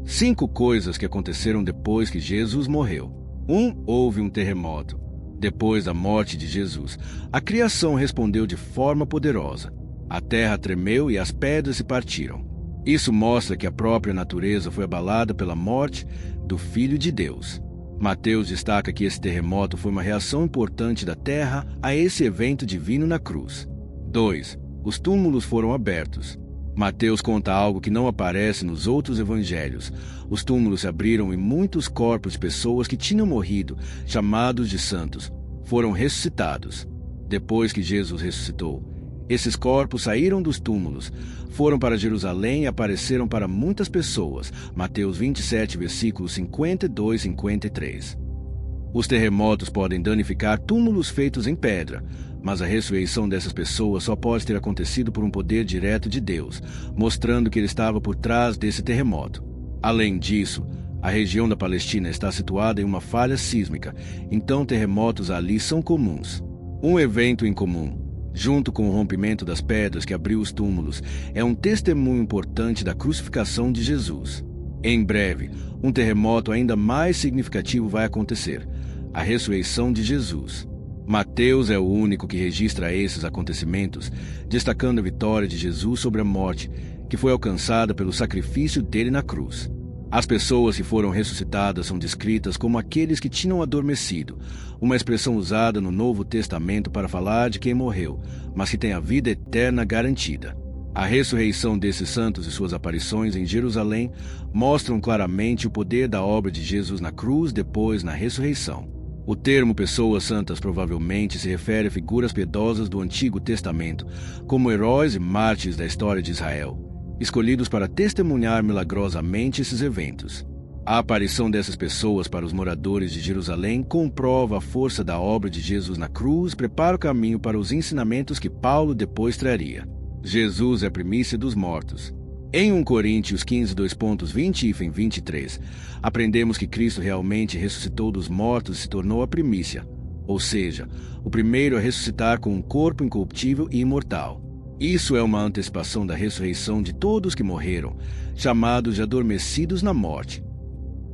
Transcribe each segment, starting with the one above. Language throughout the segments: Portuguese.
5 coisas que aconteceram depois que Jesus morreu. 1. Houve um terremoto. Depois da morte de Jesus, a criação respondeu de forma poderosa. A terra tremeu e as pedras se partiram. Isso mostra que a própria natureza foi abalada pela morte do Filho de Deus. Mateus destaca que esse terremoto foi uma reação importante da terra a esse evento divino na cruz. 2. Os túmulos foram abertos. Mateus conta algo que não aparece nos outros evangelhos. Os túmulos se abriram e muitos corpos de pessoas que tinham morrido, chamados de santos, foram ressuscitados. Depois que Jesus ressuscitou, esses corpos saíram dos túmulos, foram para Jerusalém e apareceram para muitas pessoas. Mateus 27, versículos 52 e 53. Os terremotos podem danificar túmulos feitos em pedra, mas a ressurreição dessas pessoas só pode ter acontecido por um poder direto de Deus, mostrando que ele estava por trás desse terremoto. Além disso, a região da Palestina está situada em uma falha sísmica, então terremotos ali são comuns. Um evento incomum, junto com o rompimento das pedras que abriu os túmulos, é um testemunho importante da crucificação de Jesus. Em breve, um terremoto ainda mais significativo vai acontecer: a ressurreição de Jesus. Mateus é o único que registra esses acontecimentos, destacando a vitória de Jesus sobre a morte, que foi alcançada pelo sacrifício dele na cruz. As pessoas que foram ressuscitadas são descritas como aqueles que tinham adormecido, uma expressão usada no Novo Testamento para falar de quem morreu, mas que tem a vida eterna garantida. A ressurreição desses santos e suas aparições em Jerusalém mostram claramente o poder da obra de Jesus na cruz depois na ressurreição. O termo pessoas santas provavelmente se refere a figuras piedosas do Antigo Testamento, como heróis e mártires da história de Israel, escolhidos para testemunhar milagrosamente esses eventos. A aparição dessas pessoas para os moradores de Jerusalém comprova a força da obra de Jesus na cruz e prepara o caminho para os ensinamentos que Paulo depois traria. Jesus é a primícia dos mortos. Em 1 Coríntios 15, 2.20 e 23, aprendemos que Cristo realmente ressuscitou dos mortos e se tornou a primícia, ou seja, o primeiro a ressuscitar com um corpo incorruptível e imortal. Isso é uma antecipação da ressurreição de todos que morreram, chamados de adormecidos na morte.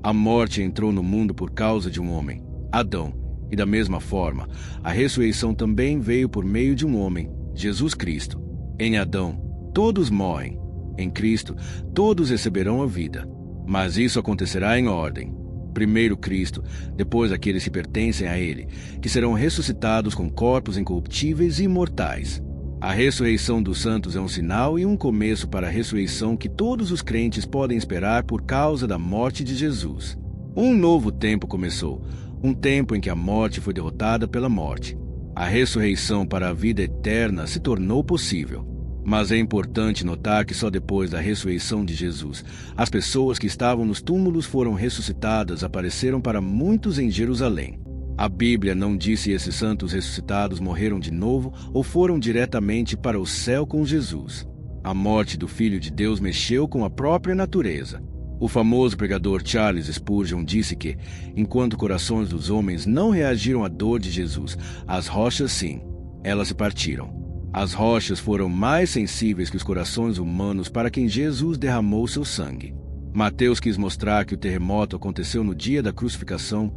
A morte entrou no mundo por causa de um homem, Adão, e da mesma forma, a ressurreição também veio por meio de um homem, Jesus Cristo. Em Adão, todos morrem. Em Cristo, todos receberão a vida. Mas isso acontecerá em ordem. Primeiro Cristo, depois aqueles que pertencem a Ele, que serão ressuscitados com corpos incorruptíveis e imortais. A ressurreição dos santos é um sinal e um começo para a ressurreição que todos os crentes podem esperar por causa da morte de Jesus. Um novo tempo começou, um tempo em que a morte foi derrotada pela morte. A ressurreição para a vida eterna se tornou possível. Mas é importante notar que só depois da ressurreição de Jesus, as pessoas que estavam nos túmulos foram ressuscitadas, apareceram para muitos em Jerusalém. A Bíblia não diz se esses santos ressuscitados morreram de novo ou foram diretamente para o céu com Jesus. A morte do Filho de Deus mexeu com a própria natureza. O famoso pregador Charles Spurgeon disse que, enquanto corações dos homens não reagiram à dor de Jesus, as rochas sim, elas se partiram. As rochas foram mais sensíveis que os corações humanos para quem Jesus derramou seu sangue. Mateus quis mostrar que o terremoto aconteceu no dia da crucificação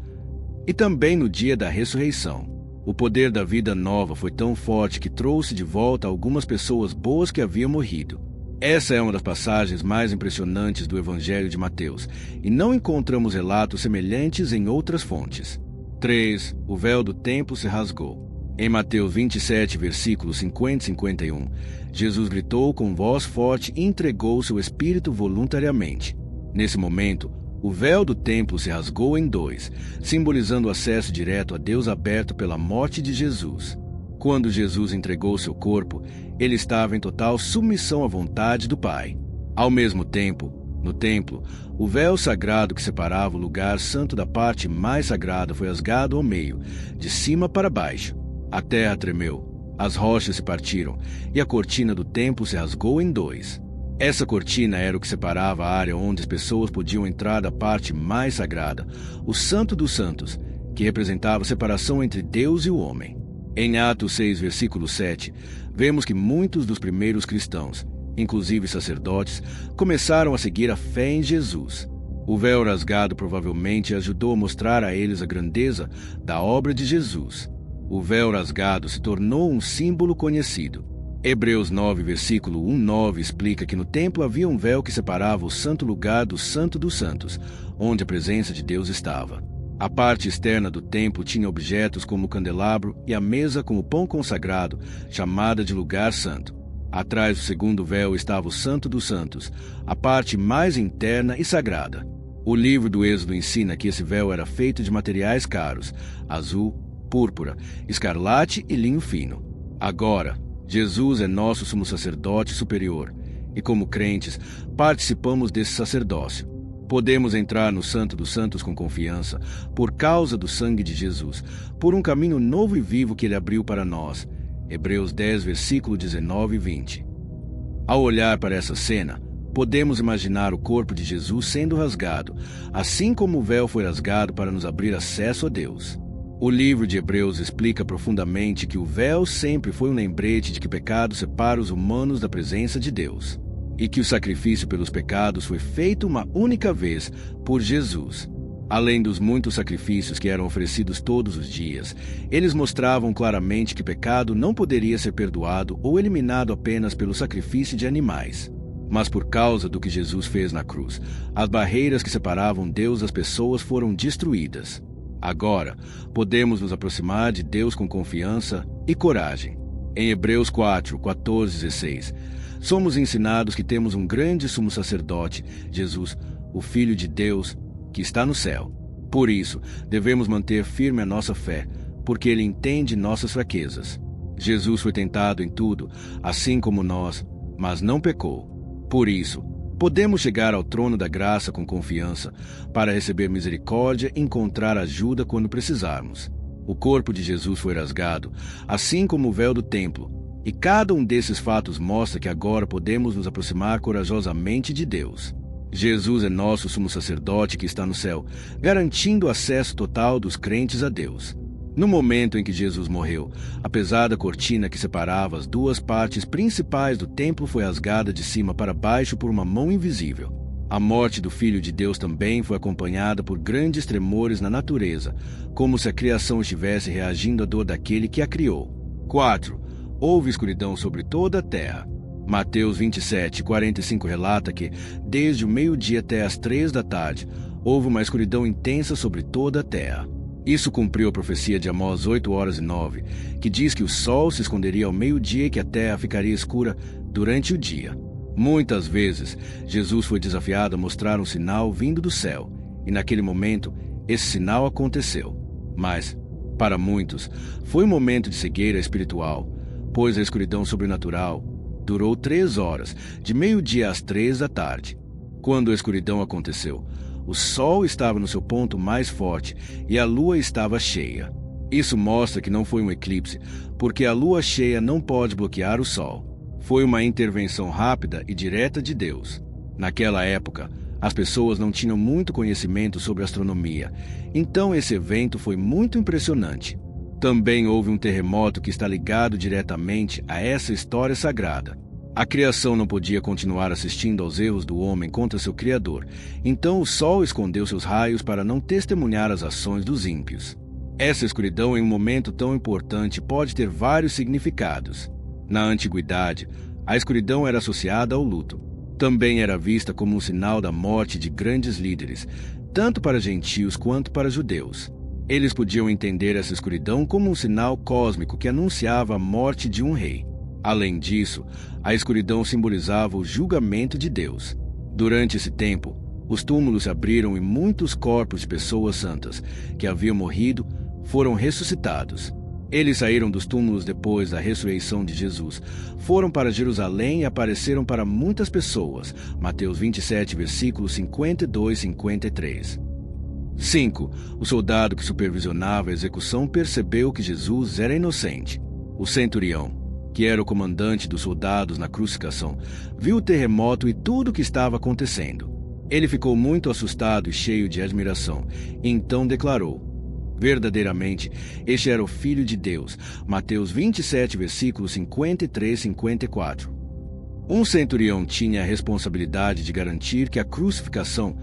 e também no dia da ressurreição. O poder da vida nova foi tão forte que trouxe de volta algumas pessoas boas que haviam morrido. Essa é uma das passagens mais impressionantes do Evangelho de Mateus, e não encontramos relatos semelhantes em outras fontes. 3. O véu do templo se rasgou. Em Mateus 27, versículos 50 e 51, Jesus gritou com voz forte e entregou seu espírito voluntariamente. Nesse momento, o véu do templo se rasgou em 2, simbolizando o acesso direto a Deus aberto pela morte de Jesus. Quando Jesus entregou seu corpo, ele estava em total submissão à vontade do Pai. Ao mesmo tempo, no templo, o véu sagrado que separava o lugar santo da parte mais sagrada foi rasgado ao meio, de cima para baixo. A terra tremeu, as rochas se partiram e a cortina do templo se rasgou em 2. Essa cortina era o que separava a área onde as pessoas podiam entrar da parte mais sagrada, o Santo dos Santos, que representava a separação entre Deus e o homem. Em Atos 6, versículo 7, vemos que muitos dos primeiros cristãos, inclusive sacerdotes, começaram a seguir a fé em Jesus. O véu rasgado provavelmente ajudou a mostrar a eles a grandeza da obra de Jesus. O véu rasgado se tornou um símbolo conhecido. Hebreus 9, versículo 1-9 explica que no templo havia um véu que separava o santo lugar do Santo dos Santos, onde a presença de Deus estava. A parte externa do templo tinha objetos como o candelabro e a mesa com o pão consagrado, chamada de lugar santo. Atrás do segundo véu estava o Santo dos Santos, a parte mais interna e sagrada. O livro do Êxodo ensina que esse véu era feito de materiais caros, azul, púrpura, escarlate e linho fino. Agora, Jesus é nosso sumo sacerdote superior, e como crentes, participamos desse sacerdócio. Podemos entrar no Santo dos Santos com confiança, por causa do sangue de Jesus, por um caminho novo e vivo que Ele abriu para nós. Hebreus 10, versículo 19 e 20. Ao olhar para essa cena, podemos imaginar o corpo de Jesus sendo rasgado, assim como o véu foi rasgado para nos abrir acesso a Deus. O livro de Hebreus explica profundamente que o véu sempre foi um lembrete de que o pecado separa os humanos da presença de Deus, e que o sacrifício pelos pecados foi feito uma única vez por Jesus. Além dos muitos sacrifícios que eram oferecidos todos os dias, eles mostravam claramente que o pecado não poderia ser perdoado ou eliminado apenas pelo sacrifício de animais. Mas por causa do que Jesus fez na cruz, as barreiras que separavam Deus das pessoas foram destruídas. Agora, podemos nos aproximar de Deus com confiança e coragem. Em Hebreus 4, 14 e 16, somos ensinados que temos um grande sumo sacerdote, Jesus, o Filho de Deus, que está no céu. Por isso, devemos manter firme a nossa fé, porque Ele entende nossas fraquezas. Jesus foi tentado em tudo, assim como nós, mas não pecou. Por isso, podemos chegar ao trono da graça com confiança para receber misericórdia e encontrar ajuda quando precisarmos. O corpo de Jesus foi rasgado, assim como o véu do templo, e cada um desses fatos mostra que agora podemos nos aproximar corajosamente de Deus. Jesus é nosso sumo sacerdote que está no céu, garantindo o acesso total dos crentes a Deus. No momento em que Jesus morreu, a pesada cortina que separava as duas partes principais do templo foi rasgada de cima para baixo por uma mão invisível. A morte do Filho de Deus também foi acompanhada por grandes tremores na natureza, como se a criação estivesse reagindo à dor daquele que a criou. 4. Houve escuridão sobre toda a terra. Mateus 27, 45 relata que, desde o meio-dia até as 3 da tarde, houve uma escuridão intensa sobre toda a terra. Isso cumpriu a profecia de Amós 8:9, que diz que o sol se esconderia ao meio-dia e que a terra ficaria escura durante o dia. Muitas vezes, Jesus foi desafiado a mostrar um sinal vindo do céu, e naquele momento, esse sinal aconteceu. Mas, para muitos, foi um momento de cegueira espiritual, pois a escuridão sobrenatural durou 3 horas, de meio-dia às 3 da tarde. Quando a escuridão aconteceu, o sol estava no seu ponto mais forte e a lua estava cheia. Isso mostra que não foi um eclipse, porque a lua cheia não pode bloquear o sol. Foi uma intervenção rápida e direta de Deus. Naquela época, as pessoas não tinham muito conhecimento sobre astronomia, então esse evento foi muito impressionante. Também houve um terremoto que está ligado diretamente a essa história sagrada. A criação não podia continuar assistindo aos erros do homem contra seu Criador, então o sol escondeu seus raios para não testemunhar as ações dos ímpios. Essa escuridão em um momento tão importante pode ter vários significados. Na antiguidade, a escuridão era associada ao luto. Também era vista como um sinal da morte de grandes líderes, tanto para gentios quanto para judeus. Eles podiam entender essa escuridão como um sinal cósmico que anunciava a morte de um rei. Além disso, a escuridão simbolizava o julgamento de Deus. Durante esse tempo, os túmulos se abriram e muitos corpos de pessoas santas que haviam morrido foram ressuscitados. Eles saíram dos túmulos depois da ressurreição de Jesus, foram para Jerusalém e apareceram para muitas pessoas. Mateus 27, versículos 52 e 53. 5. O soldado que supervisionava a execução percebeu que Jesus era inocente. O centurião, que era o comandante dos soldados na crucificação, viu o terremoto e tudo o que estava acontecendo. Ele ficou muito assustado e cheio de admiração, e então declarou: verdadeiramente, este era o Filho de Deus. Mateus 27, versículos 53 e 54. Um centurião tinha a responsabilidade de garantir que a crucificação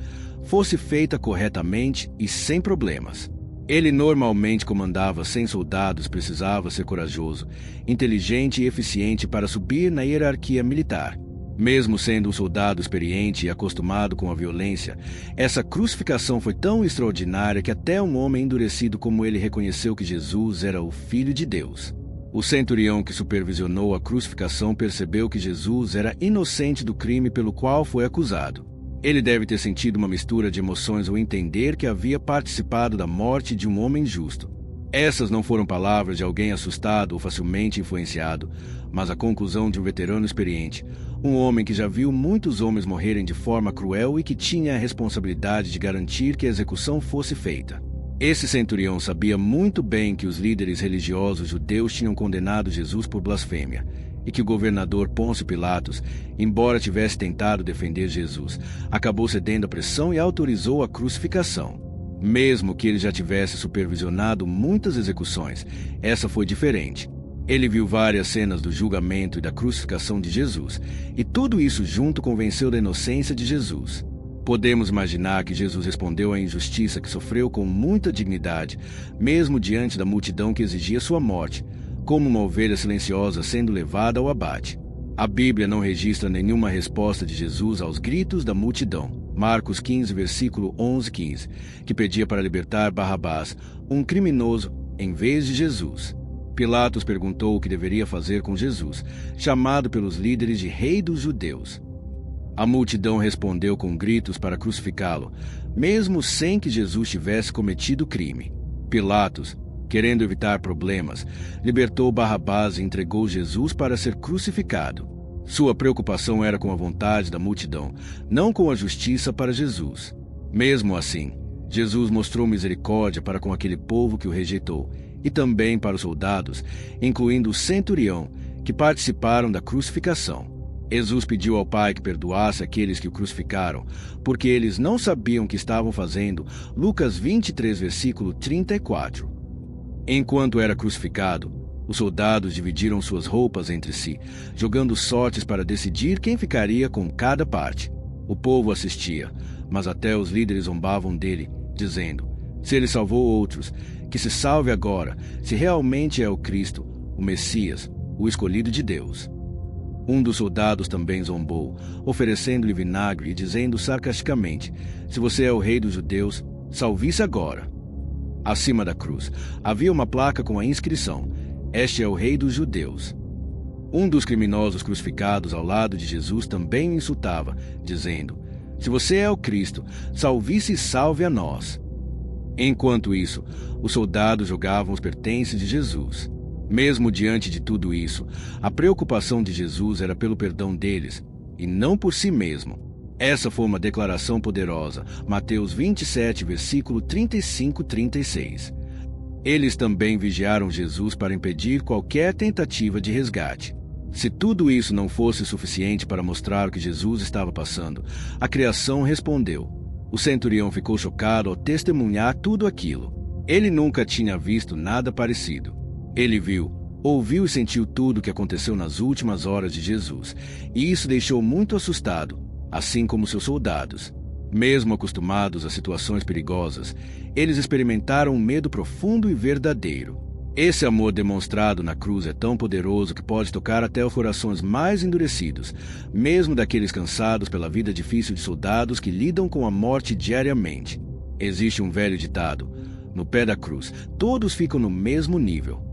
fosse feita corretamente e sem problemas. Ele normalmente comandava 100 soldados, precisava ser corajoso, inteligente e eficiente para subir na hierarquia militar. Mesmo sendo um soldado experiente e acostumado com a violência, essa crucificação foi tão extraordinária que até um homem endurecido como ele reconheceu que Jesus era o Filho de Deus. O centurião que supervisionou a crucificação percebeu que Jesus era inocente do crime pelo qual foi acusado. Ele deve ter sentido uma mistura de emoções ao entender que havia participado da morte de um homem justo. Essas não foram palavras de alguém assustado ou facilmente influenciado, mas a conclusão de um veterano experiente, um homem que já viu muitos homens morrerem de forma cruel e que tinha a responsabilidade de garantir que a execução fosse feita. Esse centurião sabia muito bem que os líderes religiosos judeus tinham condenado Jesus por blasfêmia e que o governador Pôncio Pilatos, embora tivesse tentado defender Jesus, acabou cedendo à pressão e autorizou a crucificação. Mesmo que ele já tivesse supervisionado muitas execuções, essa foi diferente. Ele viu várias cenas do julgamento e da crucificação de Jesus, e tudo isso junto convenceu da inocência de Jesus. Podemos imaginar que Jesus respondeu à injustiça que sofreu com muita dignidade, mesmo diante da multidão que exigia sua morte, como uma ovelha silenciosa sendo levada ao abate. A Bíblia não registra nenhuma resposta de Jesus aos gritos da multidão. Marcos 15, versículo 11-15, que pedia para libertar Barrabás, um criminoso, em vez de Jesus. Pilatos perguntou o que deveria fazer com Jesus, chamado pelos líderes de Rei dos Judeus. A multidão respondeu com gritos para crucificá-lo, mesmo sem que Jesus tivesse cometido crime. Pilatos, querendo evitar problemas, libertou Barrabás e entregou Jesus para ser crucificado. Sua preocupação era com a vontade da multidão, não com a justiça para Jesus. Mesmo assim, Jesus mostrou misericórdia para com aquele povo que o rejeitou, e também para os soldados, incluindo o centurião, que participaram da crucificação. Jesus pediu ao Pai que perdoasse aqueles que o crucificaram, porque eles não sabiam o que estavam fazendo. Lucas 23, versículo 34. Enquanto era crucificado, os soldados dividiram suas roupas entre si, jogando sortes para decidir quem ficaria com cada parte. O povo assistia, mas até os líderes zombavam dele, dizendo: se ele salvou outros, que se salve agora, se realmente é o Cristo, o Messias, o escolhido de Deus. Um dos soldados também zombou, oferecendo-lhe vinagre e dizendo sarcasticamente: se você é o rei dos judeus, salve-se agora. Acima da cruz havia uma placa com a inscrição: este é o rei dos judeus. Um dos criminosos crucificados ao lado de Jesus também o insultava, dizendo: se você é o Cristo, salve-se e salve a nós. Enquanto isso, os soldados jogavam os pertences de Jesus. Mesmo diante de tudo isso, a preocupação de Jesus era pelo perdão deles, e não por si mesmo. Essa foi uma declaração poderosa, Mateus 27, versículo 35-36. Eles também vigiaram Jesus para impedir qualquer tentativa de resgate. Se tudo isso não fosse suficiente para mostrar o que Jesus estava passando, a criação respondeu. O centurião ficou chocado ao testemunhar tudo aquilo. Ele nunca tinha visto nada parecido. Ele viu, ouviu e sentiu tudo o que aconteceu nas últimas horas de Jesus, e isso deixou muito assustado, assim como seus soldados. Mesmo acostumados a situações perigosas, eles experimentaram um medo profundo e verdadeiro. Esse amor demonstrado na cruz é tão poderoso que pode tocar até os corações mais endurecidos, mesmo daqueles cansados pela vida difícil de soldados que lidam com a morte diariamente. Existe um velho ditado: no pé da cruz, todos ficam no mesmo nível.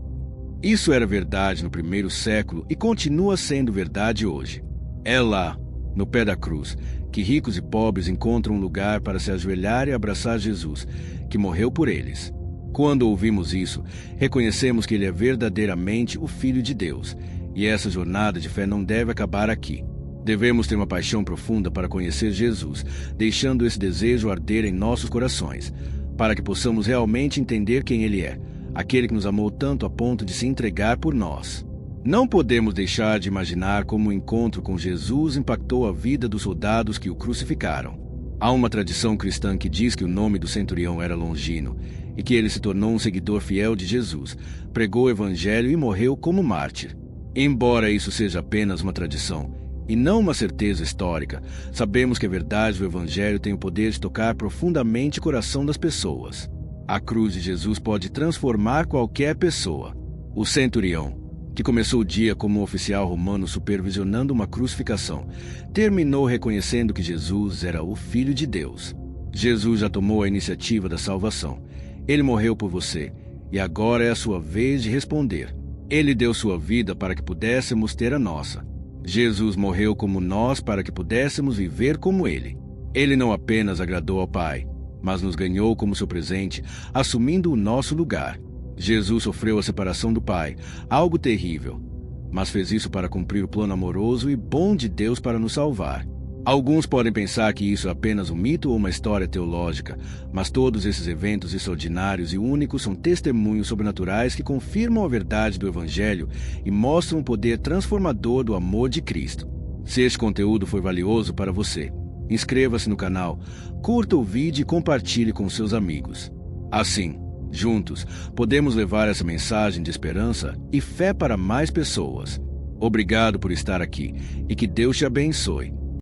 Isso era verdade no primeiro século e continua sendo verdade hoje. É lá, no pé da cruz, que ricos e pobres encontram um lugar para se ajoelhar e abraçar Jesus, que morreu por eles. Quando ouvimos isso, reconhecemos que Ele é verdadeiramente o Filho de Deus, e essa jornada de fé não deve acabar aqui. Devemos ter uma paixão profunda para conhecer Jesus, deixando esse desejo arder em nossos corações, para que possamos realmente entender quem Ele é, aquele que nos amou tanto a ponto de se entregar por nós. Não podemos deixar de imaginar como o encontro com Jesus impactou a vida dos soldados que o crucificaram. Há uma tradição cristã que diz que o nome do centurião era Longino e que ele se tornou um seguidor fiel de Jesus, pregou o evangelho e morreu como mártir. Embora isso seja apenas uma tradição, e não uma certeza histórica. Sabemos que a verdade do Evangelho tem o poder de tocar profundamente o coração das pessoas. A cruz de Jesus pode transformar qualquer pessoa. O centurião, que começou o dia como um oficial romano supervisionando uma crucificação, terminou reconhecendo que Jesus era o Filho de Deus. Jesus já tomou a iniciativa da salvação. Ele morreu por você, e agora é a sua vez de responder. Ele deu sua vida para que pudéssemos ter a nossa. Jesus morreu como nós para que pudéssemos viver como Ele. Ele não apenas agradou ao Pai, mas nos ganhou como seu presente, assumindo o nosso lugar. Jesus sofreu a separação do Pai, algo terrível, mas fez isso para cumprir o plano amoroso e bom de Deus para nos salvar. Alguns podem pensar que isso é apenas um mito ou uma história teológica, mas todos esses eventos extraordinários e únicos são testemunhos sobrenaturais que confirmam a verdade do Evangelho e mostram o poder transformador do amor de Cristo. Se este conteúdo foi valioso para você, inscreva-se no canal, curta o vídeo e compartilhe com seus amigos. Assim, juntos, podemos levar essa mensagem de esperança e fé para mais pessoas. Obrigado por estar aqui e que Deus te abençoe.